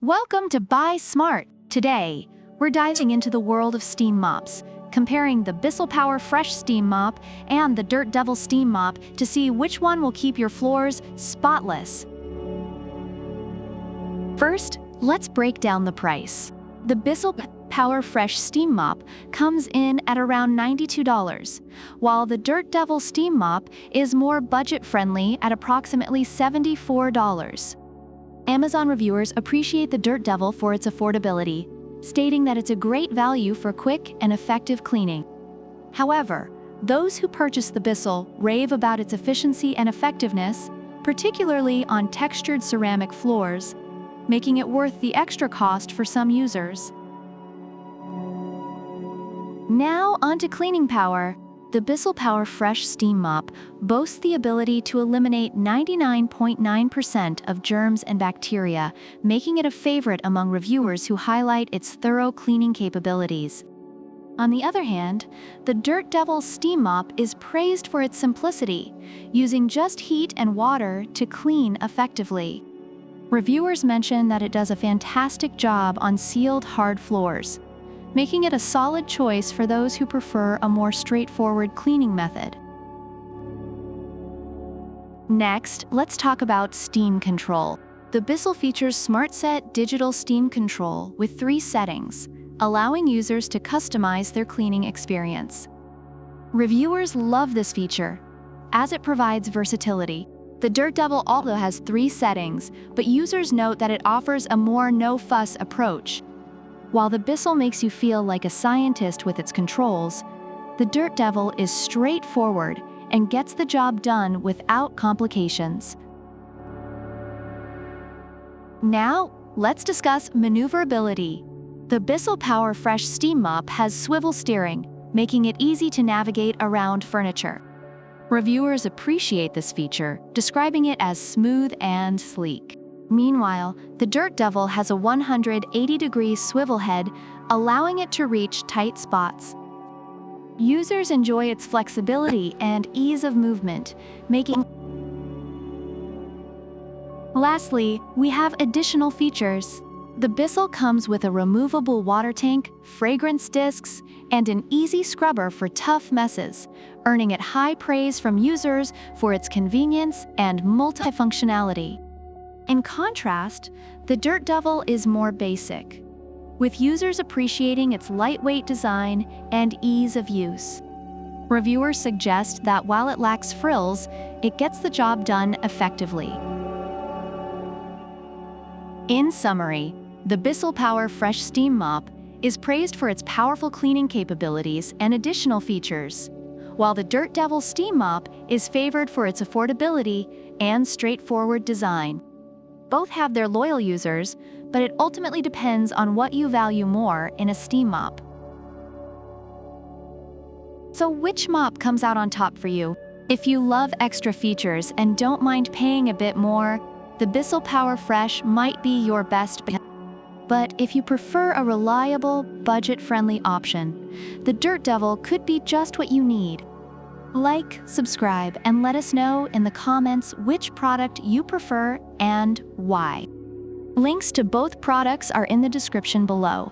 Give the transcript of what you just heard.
Welcome to Buy Smart. Today, we're diving into the world of steam mops, comparing the Bissell Power Fresh Steam Mop and the Dirt Devil Steam Mop to see which one will keep your floors spotless. First, let's break down the price. The Bissell Power Fresh Steam Mop comes in at around $92, while the Dirt Devil Steam Mop is more budget-friendly at approximately $74. Amazon reviewers appreciate the Dirt Devil for its affordability, stating that it's a great value for quick and effective cleaning. However, those who purchase the Bissell rave about its efficiency and effectiveness, particularly on textured ceramic floors, making it worth the extra cost for some users. Now onto cleaning power. The Bissell Power Fresh Steam Mop boasts the ability to eliminate 99.9% of germs and bacteria, making it a favorite among reviewers who highlight its thorough cleaning capabilities. On the other hand, the Dirt Devil Steam Mop is praised for its simplicity, using just heat and water to clean effectively. Reviewers mention that it does a fantastic job on sealed hard floors, making it a solid choice for those who prefer a more straightforward cleaning method. Next, let's talk about steam control. The Bissell features SmartSet digital steam control with 3 settings, allowing users to customize their cleaning experience. Reviewers love this feature, as it provides versatility. The Dirt Devil also has 3 settings, but users note that it offers a more no-fuss approach. While the Bissell makes you feel like a scientist with its controls, the Dirt Devil is straightforward and gets the job done without complications. Now, let's discuss maneuverability. The Bissell Power Fresh Steam Mop has swivel steering, making it easy to navigate around furniture. Reviewers appreciate this feature, describing it as smooth and sleek. Meanwhile, the Dirt Devil has a 180-degree swivel head, allowing it to reach tight spots. Users enjoy its flexibility and ease of movement, making... Lastly, we have additional features. The Bissell comes with a removable water tank, fragrance discs, and an easy scrubber for tough messes, earning it high praise from users for its convenience and multifunctionality. In contrast, the Dirt Devil is more basic, with users appreciating its lightweight design and ease of use. Reviewers suggest that while it lacks frills, it gets the job done effectively. In summary, the Bissell Power Fresh Steam Mop is praised for its powerful cleaning capabilities and additional features, while the Dirt Devil Steam Mop is favored for its affordability and straightforward design. Both have their loyal users, but it ultimately depends on what you value more in a steam mop. So which mop comes out on top for you? If you love extra features and don't mind paying a bit more, the Bissell Power Fresh might be your best bet. But if you prefer a reliable, budget-friendly option, the Dirt Devil could be just what you need. Like, subscribe, and let us know in the comments which product you prefer and why. Links to both products are in the description below.